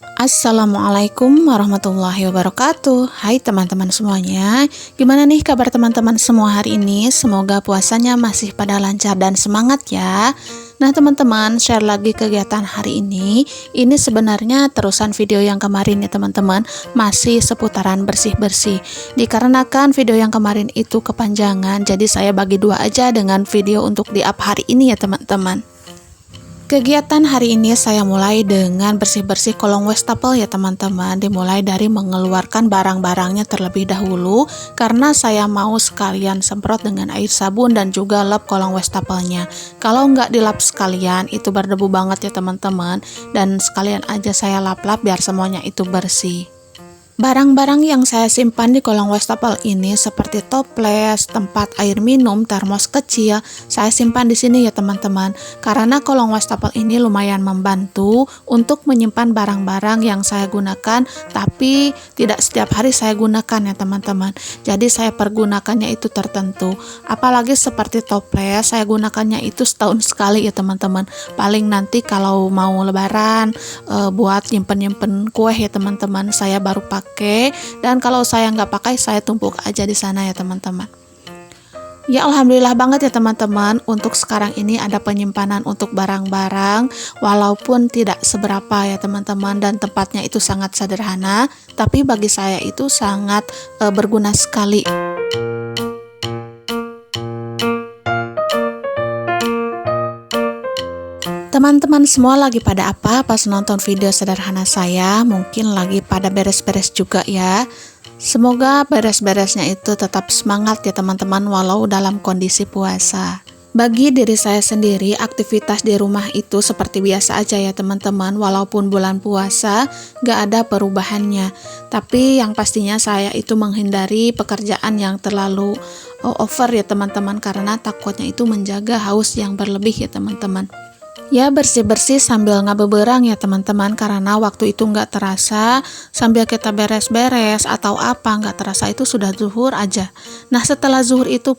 Assalamualaikum warahmatullahi wabarakatuh. Hai teman-teman semuanya. Gimana nih kabar teman-teman semua hari ini? Semoga puasanya masih pada lancar dan semangat ya. Nah teman-teman, share lagi kegiatan hari ini. Ini sebenarnya terusan video yang kemarin ya teman-teman. Masih seputaran bersih-bersih. Dikarenakan video yang kemarin itu kepanjangan, jadi saya bagi dua aja dengan video untuk di up hari ini ya teman-teman. Kegiatan hari ini saya mulai dengan bersih-bersih kolong wastafel ya teman-teman. Dimulai dari mengeluarkan barang-barangnya terlebih dahulu karena saya mau sekalian semprot dengan air sabun dan juga lap kolong wastafelnya. Kalau nggak dilap sekalian itu berdebu banget ya teman-teman, dan sekalian aja saya lap-lap biar semuanya itu bersih. Barang-barang yang saya simpan di kolong wastafel ini seperti toples, tempat air minum, termos kecil, saya simpan di sini ya teman-teman. Karena kolong wastafel ini lumayan membantu untuk menyimpan barang-barang yang saya gunakan, tapi tidak setiap hari saya gunakan ya teman-teman. Jadi saya pergunakannya itu tertentu. Apalagi seperti toples, saya gunakannya itu setahun sekali ya teman-teman. Paling nanti kalau mau lebaran, buat nyimpen-nyimpen kue ya teman-teman, saya baru pakai. Dan kalau saya nggak pakai, saya tumpuk aja di sana ya teman-teman. Ya alhamdulillah banget ya teman-teman, untuk sekarang ini ada penyimpanan untuk barang-barang walaupun tidak seberapa ya teman-teman, dan tempatnya itu sangat sederhana, tapi bagi saya itu sangat berguna sekali. Teman-teman semua lagi pada apa pas nonton video sederhana saya? Mungkin lagi pada beres-beres juga ya. Semoga beres-beresnya itu tetap semangat ya teman-teman walau dalam kondisi puasa. Bagi diri saya sendiri, aktivitas di rumah itu seperti biasa aja ya teman-teman. Walaupun bulan puasa gak ada perubahannya. Tapi yang pastinya saya itu menghindari pekerjaan yang terlalu over ya teman-teman, karena takutnya itu menjaga haus yang berlebih ya teman-teman. Ya bersih-bersih sambil ngabeberang ya teman-teman, karena waktu itu nggak terasa, sambil kita beres-beres atau apa nggak terasa itu sudah zuhur aja. Nah setelah zuhur itu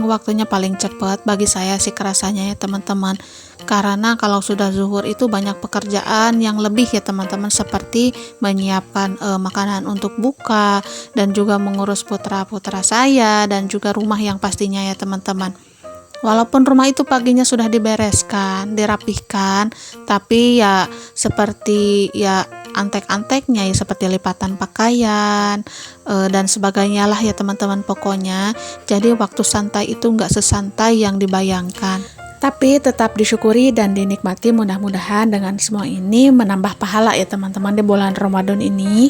waktunya paling cepat bagi saya sih kerasanya ya teman-teman. Karena kalau sudah zuhur itu banyak pekerjaan yang lebih ya teman-teman, seperti menyiapkan makanan untuk buka, dan juga mengurus putra-putra saya, dan juga rumah yang pastinya ya teman-teman. Walaupun rumah itu paginya sudah dibereskan, dirapihkan, tapi ya seperti ya antek-anteknya ya seperti lipatan pakaian dan sebagainya lah ya teman-teman pokoknya. Jadi waktu santai itu nggak sesantai yang dibayangkan. Tapi tetap disyukuri dan dinikmati, mudah-mudahan dengan semua ini menambah pahala ya teman-teman di bulan Ramadan ini.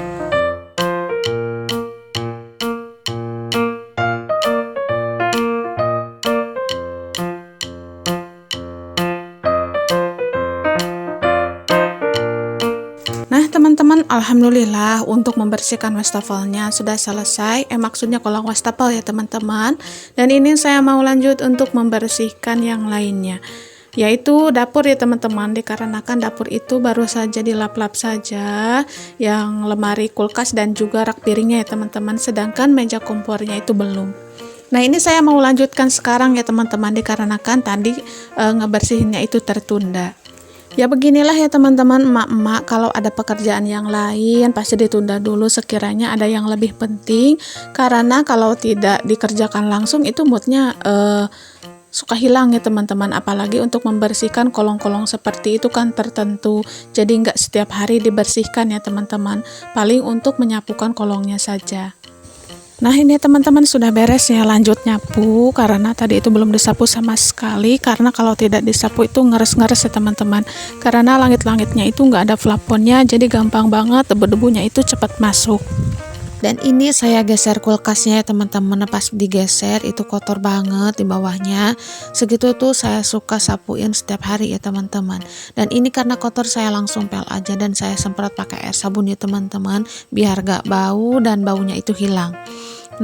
Nah teman-teman, alhamdulillah untuk membersihkan wastafelnya sudah selesai. Maksudnya kolong wastafel ya teman-teman. Dan ini saya mau lanjut untuk membersihkan yang lainnya, yaitu dapur ya teman-teman. Dikarenakan dapur itu baru saja dilap-lap saja, yang lemari, kulkas, dan juga rak piringnya ya teman-teman. Sedangkan meja kompornya itu belum. Nah ini saya mau lanjutkan sekarang ya teman-teman, dikarenakan tadi ngebersihinnya itu tertunda. Ya beginilah ya teman-teman, emak-emak kalau ada pekerjaan yang lain pasti ditunda dulu sekiranya ada yang lebih penting, karena kalau tidak dikerjakan langsung itu moodnya suka hilang ya teman-teman. Apalagi untuk membersihkan kolong-kolong seperti itu kan tertentu, jadi nggak setiap hari dibersihkan ya teman-teman, paling untuk menyapukan kolongnya saja. Nah ini teman-teman sudah beres ya, lanjut nyapu, karena tadi itu belum disapu sama sekali, karena kalau tidak disapu itu ngeres-ngeres ya teman-teman, karena langit-langitnya itu nggak ada plafonnya, jadi gampang banget debu-debunya itu cepat masuk. Dan ini saya geser kulkasnya ya teman-teman, pas digeser itu kotor banget di bawahnya, segitu tuh saya suka sapuin setiap hari ya teman-teman. Dan ini karena kotor saya langsung pel aja, dan saya semprot pakai air sabun ya teman-teman, biar gak bau dan baunya itu hilang.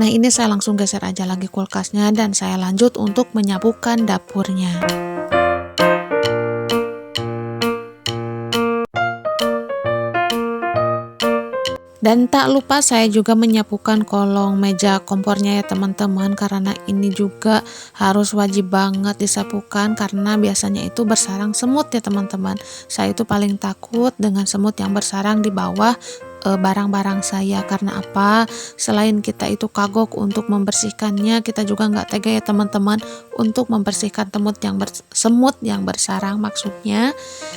Nah ini saya langsung geser aja lagi kulkasnya, dan saya lanjut untuk menyapukan dapurnya. Dan tak lupa saya juga menyapukan kolong meja kompornya ya teman-teman, karena ini juga harus wajib banget disapukan karena biasanya itu bersarang semut ya teman-teman. Saya itu paling takut dengan semut yang bersarang di bawah barang-barang saya. Karena apa? Selain kita itu kagok untuk membersihkannya, kita juga nggak tega ya teman-teman untuk membersihkan semut yang bersarang maksudnya.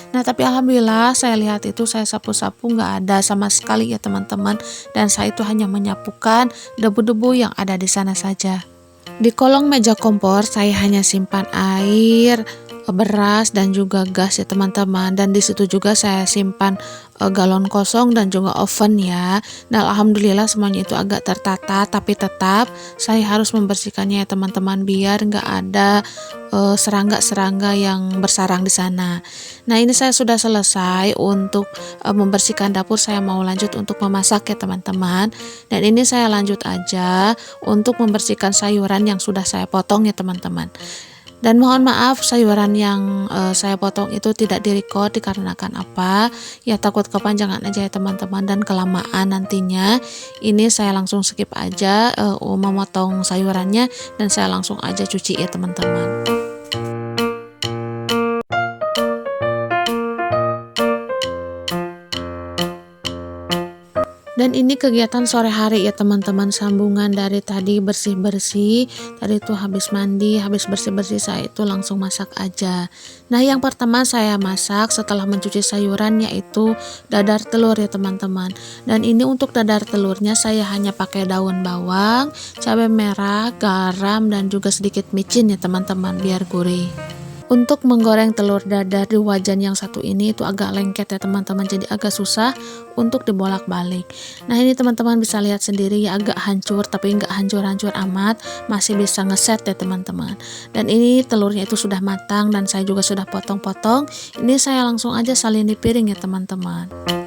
Nah tapi alhamdulillah saya lihat itu saya sapu-sapu nggak ada sama sekali ya teman-teman, dan saya itu hanya menyapukan debu-debu yang ada di sana saja. Di kolong meja kompor saya hanya simpan air, beras dan juga gas ya teman-teman, dan di situ juga saya simpan galon kosong dan juga oven ya. Nah alhamdulillah semuanya itu agak tertata, tapi tetap saya harus membersihkannya ya teman-teman biar nggak ada serangga-serangga yang bersarang di sana. Nah ini saya sudah selesai untuk membersihkan dapur, saya mau lanjut untuk memasak ya teman-teman. Dan ini saya lanjut aja untuk membersihkan sayuran yang sudah saya potong ya teman-teman. Dan mohon maaf sayuran yang saya potong itu tidak direcord dikarenakan apa? Ya takut kepanjangan aja ya teman-teman dan kelamaan nantinya. Ini saya langsung skip aja memotong sayurannya dan saya langsung aja cuci ya teman-teman. Dan ini kegiatan sore hari ya teman-teman, sambungan dari tadi bersih-bersih, tadi itu habis mandi, habis bersih-bersih saya itu langsung masak aja. Nah yang pertama saya masak setelah mencuci sayuran yaitu dadar telur ya teman-teman. Dan ini untuk dadar telurnya saya hanya pakai daun bawang, cabai merah, garam dan juga sedikit micin ya teman-teman biar gurih. Untuk menggoreng telur dadar di wajan yang satu ini itu agak lengket ya teman-teman, jadi agak susah untuk dibolak-balik. Nah ini teman-teman bisa lihat sendiri ya, agak hancur tapi nggak hancur-hancur amat, masih bisa ngeset ya teman-teman. Dan ini telurnya itu sudah matang dan saya juga sudah potong-potong. Ini saya langsung aja salin di piring ya teman-teman.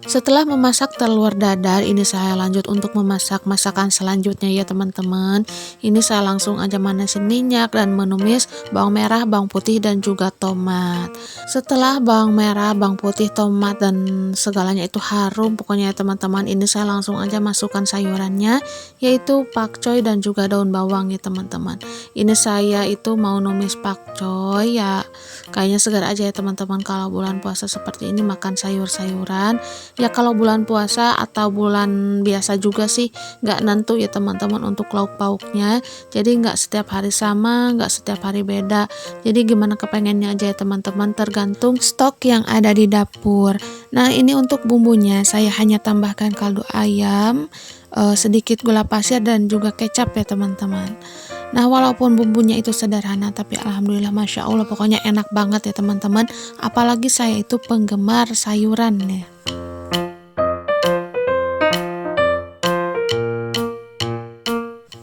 Setelah memasak telur dadar, ini saya lanjut untuk memasak masakan selanjutnya ya teman-teman. Ini saya langsung aja manasin minyak dan menumis bawang merah, bawang putih dan juga tomat. Setelah bawang merah, bawang putih, tomat dan segalanya itu harum pokoknya ya teman-teman, ini saya langsung aja masukkan sayurannya yaitu pakcoy dan juga daun bawang ya teman-teman. Ini saya itu mau numis pakcoy ya, kayaknya segar aja ya teman-teman kalau bulan puasa seperti ini makan sayur-sayuran. Ya kalau bulan puasa atau bulan biasa juga sih nggak nentu ya teman-teman untuk lauk pauknya, jadi nggak setiap hari sama, nggak setiap hari beda, jadi gimana kepengennya aja ya teman-teman, tergantung stok yang ada di dapur. Nah ini untuk bumbunya saya hanya tambahkan kaldu ayam, sedikit gula pasir dan juga kecap ya teman-teman. Nah walaupun bumbunya itu sederhana tapi alhamdulillah masya Allah pokoknya enak banget ya teman-teman, apalagi saya itu penggemar sayuran ya.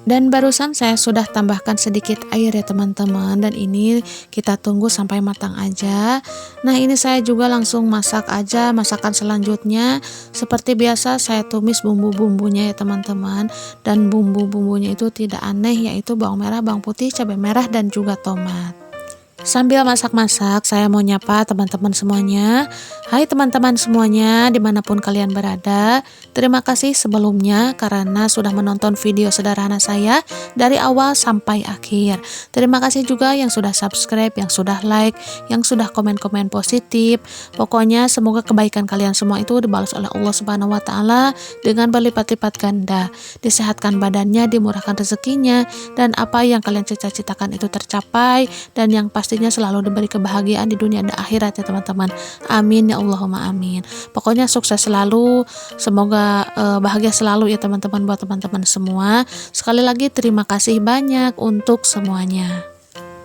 Dan barusan saya sudah tambahkan sedikit air ya teman-teman, dan ini kita tunggu sampai matang aja. Nah ini saya juga langsung masak aja masakan selanjutnya. Seperti biasa saya tumis bumbu-bumbunya ya teman-teman, dan bumbu-bumbunya itu tidak aneh yaitu bawang merah, bawang putih, cabai merah dan juga tomat. Sambil masak-masak saya mau nyapa teman-teman semuanya. Hai teman-teman semuanya dimanapun kalian berada, terima kasih sebelumnya karena sudah menonton video sederhana saya dari awal sampai akhir. Terima kasih juga yang sudah subscribe, yang sudah like, yang sudah komen-komen positif. Pokoknya semoga kebaikan kalian semua itu dibalas oleh Allah Subhanahu wa Ta'ala dengan berlipat-lipat ganda, disehatkan badannya, dimurahkan rezekinya, dan apa yang kalian cita-citakan itu tercapai, dan yang pastinya selalu diberi kebahagiaan di dunia dan akhirat ya teman-teman. Amin ya Allahumma amin. Pokoknya sukses selalu, semoga bahagia selalu ya teman-teman buat teman-teman semua. Sekali lagi terima kasih banyak untuk semuanya.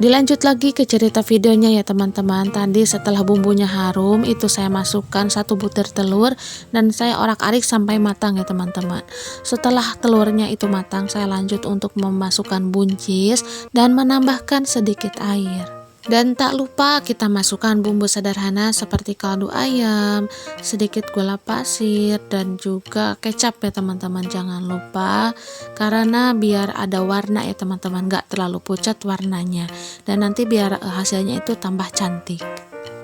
Dilanjut lagi ke cerita videonya ya teman-teman. Tadi setelah bumbunya harum itu saya masukkan 1 butir telur dan saya orak-arik sampai matang ya teman-teman. Setelah telurnya itu matang, saya lanjut untuk memasukkan buncis dan menambahkan sedikit air. Dan tak lupa kita masukkan bumbu sederhana seperti kaldu ayam, sedikit gula pasir dan juga kecap ya teman-teman, jangan lupa, karena biar ada warna ya teman-teman, gak terlalu pucat warnanya dan nanti biar hasilnya itu tambah cantik.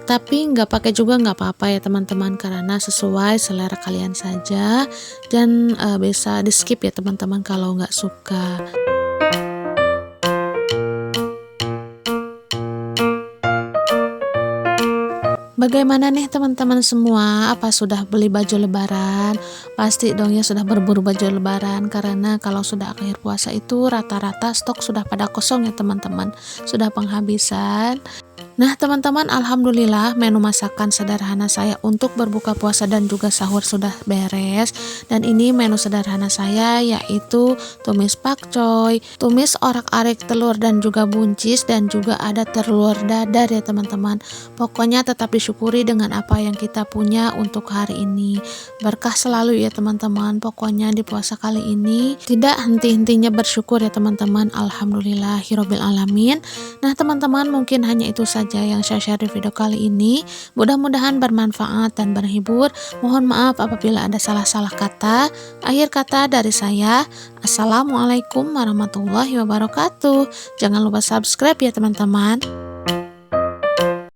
Tapi nggak pakai juga nggak apa-apa ya teman-teman, karena sesuai selera kalian saja, dan bisa di skip ya teman-teman kalau nggak suka. Bagaimana nih teman-teman semua? Apa sudah beli baju lebaran? Pasti dong ya sudah berburu baju lebaran, karena kalau sudah akhir puasa itu rata-rata stok sudah pada kosong ya teman-teman, sudah penghabisan. Nah teman-teman, alhamdulillah menu masakan sederhana saya untuk berbuka puasa dan juga sahur sudah beres. Dan ini menu sederhana saya yaitu tumis pakcoy, tumis orak-arik telur dan juga buncis, dan juga ada telur dadar ya teman-teman. Pokoknya tetap disyukuri dengan apa yang kita punya untuk hari ini. Berkah selalu ya teman-teman, pokoknya di puasa kali ini tidak henti-hentinya bersyukur ya teman-teman. Alhamdulillahirabbil alamin. Nah teman-teman, mungkin hanya itu saja yang saya share di video kali ini. Mudah-mudahan bermanfaat dan berhibur. Mohon maaf apabila ada salah-salah kata. Akhir kata dari saya, Assalamualaikum warahmatullahi wabarakatuh. Jangan lupa subscribe ya teman-teman.